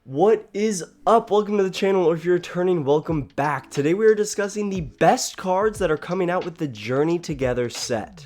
What is up? Welcome to the channel, or if you're returning, welcome back. Today we are discussing the best cards that are coming out with the Journey Together set.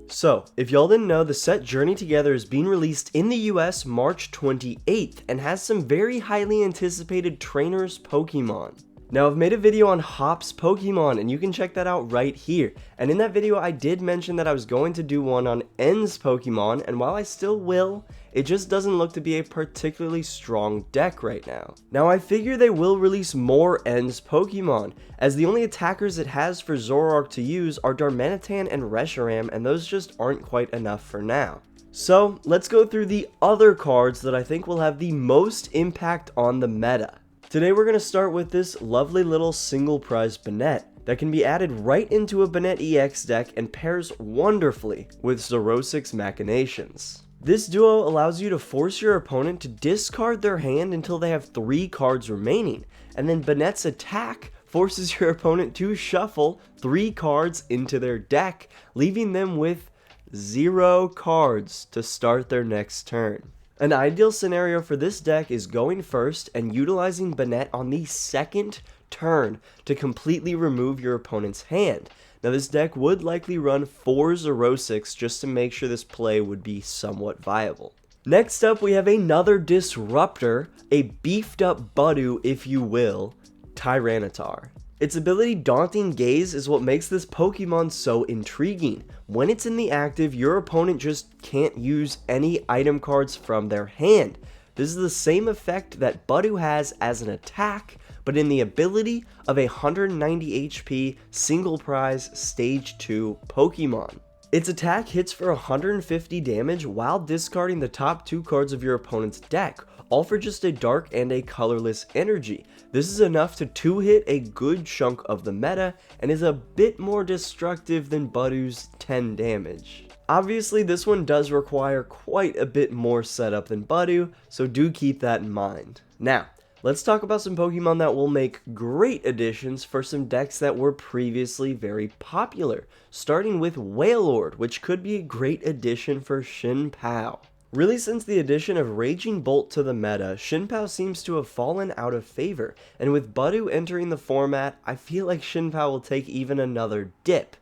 So, if y'all didn't know, the set Journey Together is being released in the US March 28th and has some very highly anticipated trainers Pokemon. Now, I've made a video on Hop's Pokemon, and you can check that out right here. And in that video, I did mention that I was going to do one on N's Pokemon, and while I still will, it just doesn't look to be a particularly strong deck right now. Now, I figure they will release more N's Pokemon, as the only attackers it has for Zoroark to use are Darmanitan and Reshiram, and those just aren't quite enough for now. So, let's go through the other cards that I think will have the most impact on the meta. Today we're going to start with this lovely little single prize Banette that can be added right into a Banette EX deck and pairs wonderfully with Zoroark's Machinations. This duo allows you to force your opponent to discard their hand until they have 3 cards remaining, and then Banette's attack forces your opponent to shuffle 3 cards into their deck, leaving them with 0 cards to start their next turn. An ideal scenario for this deck is going first and utilizing Banette on the second turn to completely remove your opponent's hand. Now, this deck would likely run 4 Zoroarks just to make sure this play would be somewhat viable. Next up, we have another Disruptor, a beefed up Budu if you will, Tyranitar. Its ability Daunting Gaze is what makes this Pokemon so intriguing. When it's in the active, your opponent just can't use any item cards from their hand. This is the same effect that Budu has as an attack, but in the ability of a 190 HP single prize stage 2 Pokemon. Its attack hits for 150 damage while discarding the top 2 cards of your opponent's deck, all for just a dark and a colorless energy. This is enough to 2-hit a good chunk of the meta and is a bit more destructive than Budu's 10 damage. Obviously, this one does require quite a bit more setup than Budu, so do keep that in mind. Now, let's talk about some Pokemon that will make great additions for some decks that were previously very popular, starting with Wailord, which could be a great addition for Shinpao. Really, since the addition of Raging Bolt to the meta, Shinpao seems to have fallen out of favor, and with Budu entering the format, I feel like Shinpao will take even another dip.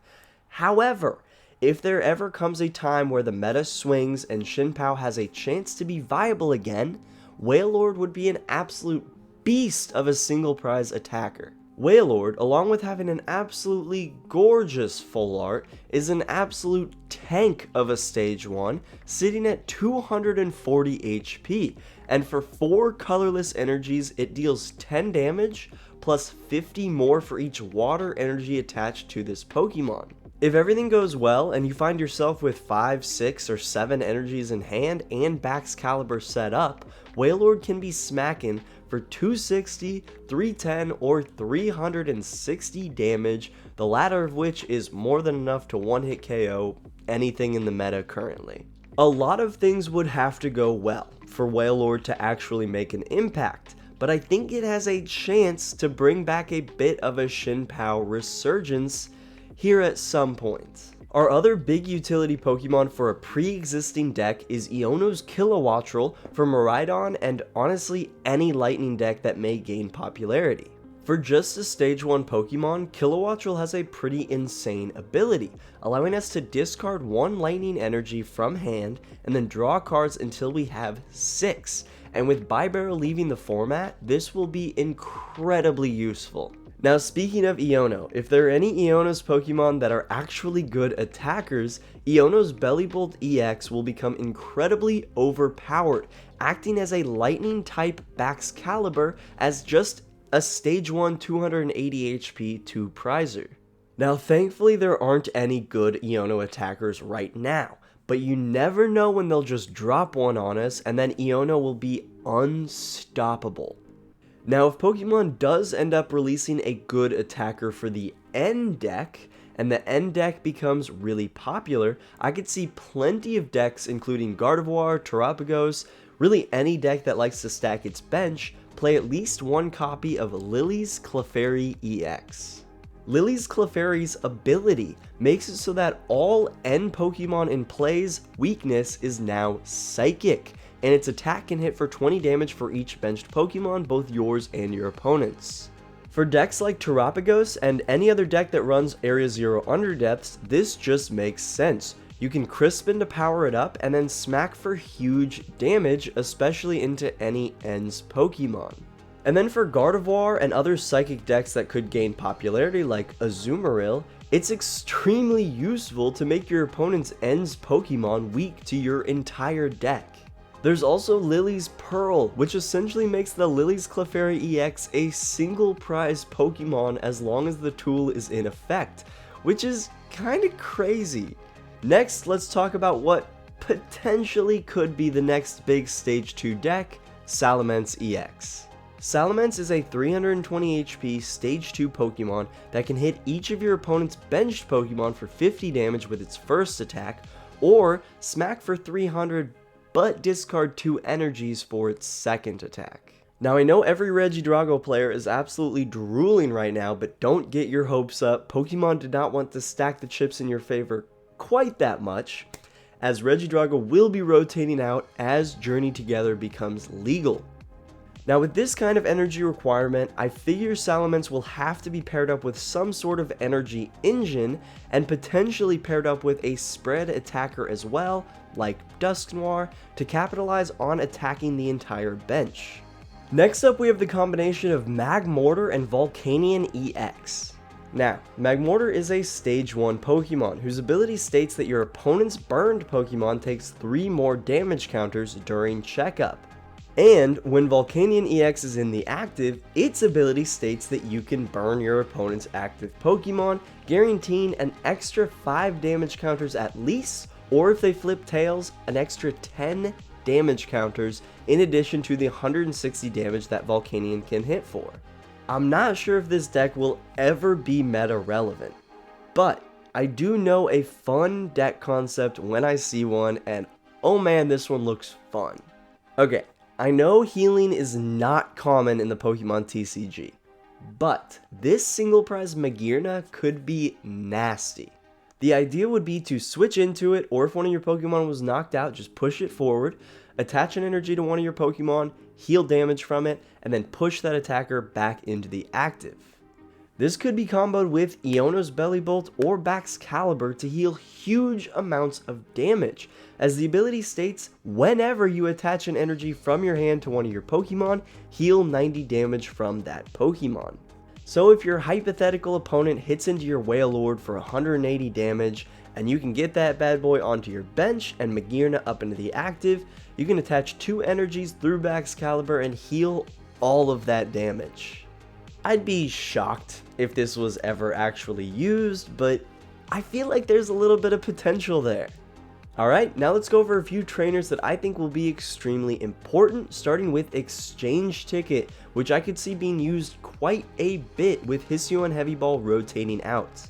However, if there ever comes a time where the meta swings and Shinpao has a chance to be viable again, Wailord would be an absolute beast of a single prize attacker. Wailord, along with having an absolutely gorgeous full art, is an absolute tank of a stage 1, sitting at 240 HP, and for 4 colorless energies it deals 10 damage, plus 50 more for each water energy attached to this Pokemon. If everything goes well and you find yourself with 5, 6, or 7 energies in hand and Baxcalibur set up, Wailord can be smacking for 260, 310, or 360 damage, the latter of which is more than enough to one-hit KO anything in the meta currently. A lot of things would have to go well for Wailord to actually make an impact, but I think it has a chance to bring back a bit of a Shinpao resurgence here at some point. Our other big utility Pokemon for a pre-existing deck is Iono's Kilowattrel for Miraidon and honestly any lightning deck that may gain popularity. For just a stage 1 Pokemon, Kilowattrel has a pretty insane ability, allowing us to discard 1 lightning energy from hand and then draw cards until we have 6. And with Bibarel leaving the format, this will be incredibly useful. Now, speaking of Iono, if there are any Iono's Pokemon that are actually good attackers, Iono's Bellibolt EX will become incredibly overpowered, acting as a lightning type Baxcalibur as just a stage 1 280 HP 2 prizer. Now, thankfully there aren't any good Iono attackers right now, but you never know when they'll just drop one on us and then Iono will be unstoppable. Now, if Pokemon does end up releasing a good attacker for the N deck, and the N deck becomes really popular, I could see plenty of decks including Gardevoir, Terapagos, really any deck that likes to stack its bench, play at least 1 copy of Lily's Clefairy EX. Lily's Clefairy's ability makes it so that all N Pokemon in play's weakness is now Psychic, and its attack can hit for 20 damage for each benched Pokemon, both yours and your opponent's. For decks like Terapagos and any other deck that runs Area 0 Underdepths, this just makes sense. You can Crispin to power it up and then smack for huge damage, especially into any N's Pokemon. And then for Gardevoir and other Psychic decks that could gain popularity like Azumarill, it's extremely useful to make your opponent's N's Pokemon weak to your entire deck. There's also Lily's Pearl, which essentially makes the Lily's Clefairy EX a single prize Pokemon as long as the tool is in effect, which is kinda crazy. Next, let's talk about what potentially could be the next big Stage 2 deck, Salamence EX. Salamence is a 320 HP Stage 2 Pokemon that can hit each of your opponent's benched Pokemon for 50 damage with its first attack, or smack for 300 but discard 2 energies for its second attack. Now I know every Regidrago player is absolutely drooling right now, but don't get your hopes up. Pokemon did not want to stack the chips in your favor quite that much, as Regidrago will be rotating out as Journey Together becomes legal. Now with this kind of energy requirement, I figure Salamence will have to be paired up with some sort of energy engine, and potentially paired up with a spread attacker as well, like Dusknoir, to capitalize on attacking the entire bench. Next up we have the combination of Magmortar and Volcanion EX. Now, Magmortar is a Stage 1 Pokemon, whose ability states that your opponent's burned Pokemon takes 3 more damage counters during checkup. And when Volcanion EX is in the active, its ability states that you can burn your opponent's active Pokemon, guaranteeing an extra 5 damage counters at least, or if they flip tails, an extra 10 damage counters in addition to the 160 damage that Volcanion can hit for. I'm not sure if this deck will ever be meta relevant, but I do know a fun deck concept when I see one, and oh man, this one looks fun. Okay, I know healing is not common in the Pokemon TCG, but this single prize Magearna could be nasty. The idea would be to switch into it, or if one of your Pokemon was knocked out, just push it forward, attach an energy to one of your Pokemon, heal damage from it, and then push that attacker back into the active. This could be comboed with Iono's Bellibolt or Baxcalibur to heal huge amounts of damage, as the ability states whenever you attach an energy from your hand to one of your Pokemon, heal 90 damage from that Pokemon. So if your hypothetical opponent hits into your Wailord for 180 damage, and you can get that bad boy onto your bench and Magearna up into the active, you can attach 2 energies through Baxcalibur and heal all of that damage. I'd be shocked if this was ever actually used, but I feel like there's a little bit of potential there. Alright, now let's go over a few trainers that I think will be extremely important, starting with Exchange Ticket, which I could see being used quite a bit with Hisuian Heavy Ball rotating out.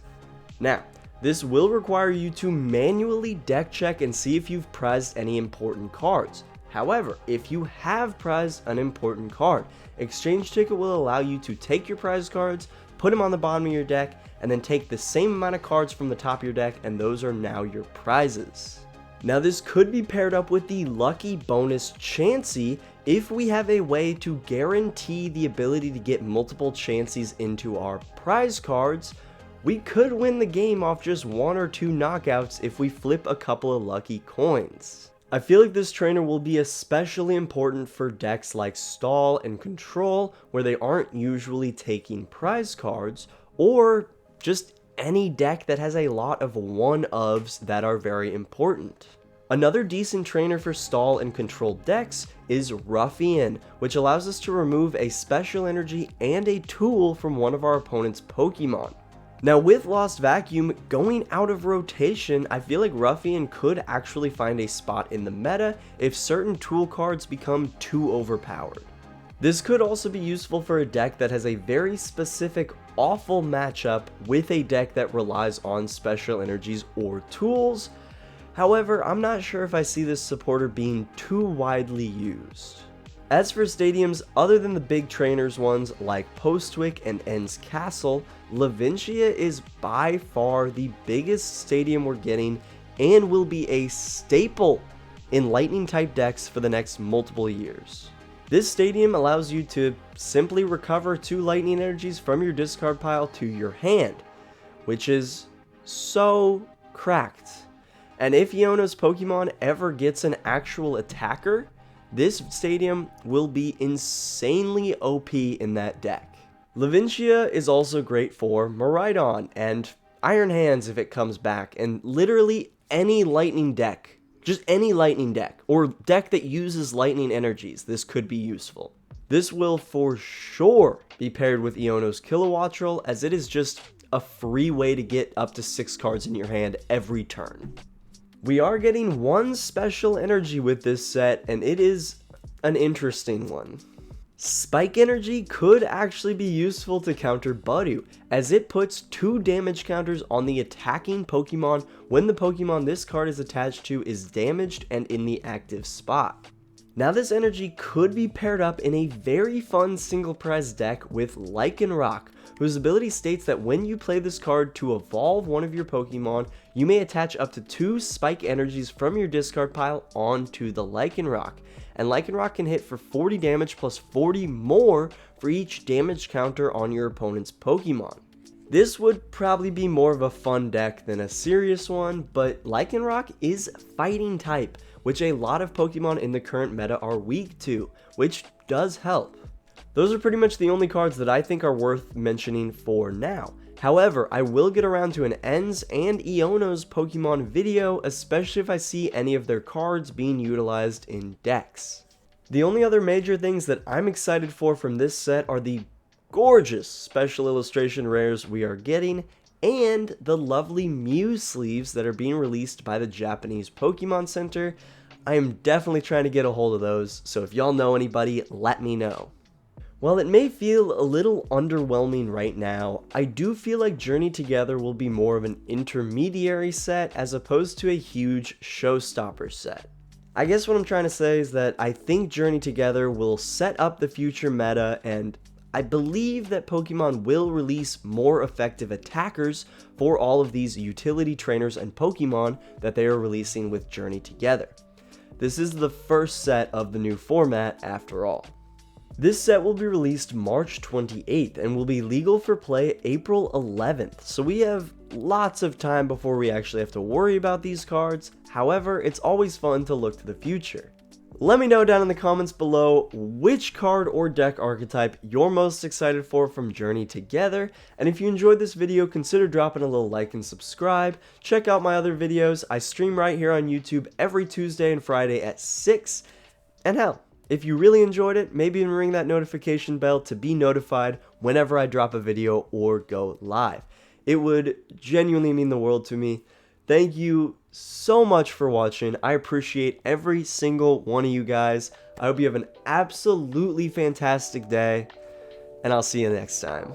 Now, this will require you to manually deck check and see if you've prized any important cards. However, if you have prized an important card, Exchange Ticket will allow you to take your prize cards, put them on the bottom of your deck, and then take the same amount of cards from the top of your deck, and those are now your prizes. Now this could be paired up with the lucky bonus Chansey if we have a way to guarantee the ability to get multiple Chanseys into our prize cards. We could win the game off just 1 or 2 knockouts if we flip a couple of lucky coins. I feel like this trainer will be especially important for decks like Stall and Control, where they aren't usually taking prize cards, or just any deck that has a lot of one-ofs that are very important. Another decent trainer for Stall and Control decks is Ruffian, which allows us to remove a special energy and a tool from one of our opponent's Pokemon. Now with Lost Vacuum going out of rotation, I feel like Ruffian could actually find a spot in the meta if certain tool cards become too overpowered. This could also be useful for a deck that has a very specific awful matchup with a deck that relies on special energies or tools. However, I'm not sure if I see this supporter being too widely used. As for stadiums, other than the big trainers ones like Postwick and Ends Castle, Levincia is by far the biggest stadium we're getting and will be a staple in lightning type decks for the next multiple years. This stadium allows you to simply recover 2 lightning energies from your discard pile to your hand, which is so cracked. And if Iono's Pokemon ever gets an actual attacker, this stadium will be insanely OP in that deck. Levincia is also great for Miraidon and Iron Hands if it comes back, and literally any lightning deck. Just any lightning deck, or deck that uses lightning energies, this could be useful. This will for sure be paired with Iono's Kilowattrel, as it is just a free way to get up to 6 cards in your hand every turn. We are getting one special energy with this set, and it is an interesting one. Spike Energy could actually be useful to counter Budew, as it puts 2 damage counters on the attacking Pokemon when the Pokemon this card is attached to is damaged and in the active spot. Now this energy could be paired up in a very fun single prize deck with Lycanroc, whose ability states that when you play this card to evolve one of your Pokemon, you may attach up to 2 Spike Energies from your discard pile onto the Lycanroc. And Lycanroc can hit for 40 damage plus 40 more for each damage counter on your opponent's Pokemon. This would probably be more of a fun deck than a serious one, but Lycanroc is fighting type, which a lot of Pokemon in the current meta are weak to, which does help. Those are pretty much the only cards that I think are worth mentioning for now. However, I will get around to an Ends and Iono's Pokemon video, especially if I see any of their cards being utilized in decks. The only other major things that I'm excited for from this set are the gorgeous special illustration rares we are getting, and the lovely Mew sleeves that are being released by the Japanese Pokemon Center. I am definitely trying to get a hold of those, so if y'all know anybody, let me know. While it may feel a little underwhelming right now, I do feel like Journey Together will be more of an intermediary set as opposed to a huge showstopper set. I guess what I'm trying to say is that I think Journey Together will set up the future meta, and I believe that Pokemon will release more effective attackers for all of these utility trainers and Pokemon that they are releasing with Journey Together. This is the first set of the new format after all. This set will be released March 28th and will be legal for play April 11th, so we have lots of time before we actually have to worry about these cards. However, it's always fun to look to the future. Let me know down in the comments below which card or deck archetype you're most excited for from Journey Together, and if you enjoyed this video, consider dropping a little like and subscribe. Check out my other videos. I stream right here on YouTube every Tuesday and Friday at 6, and hell, if you really enjoyed it, maybe even ring that notification bell to be notified whenever I drop a video or go live. It would genuinely mean the world to me. Thank you so much for watching. I appreciate every single one of you guys. I hope you have an absolutely fantastic day, and I'll see you next time.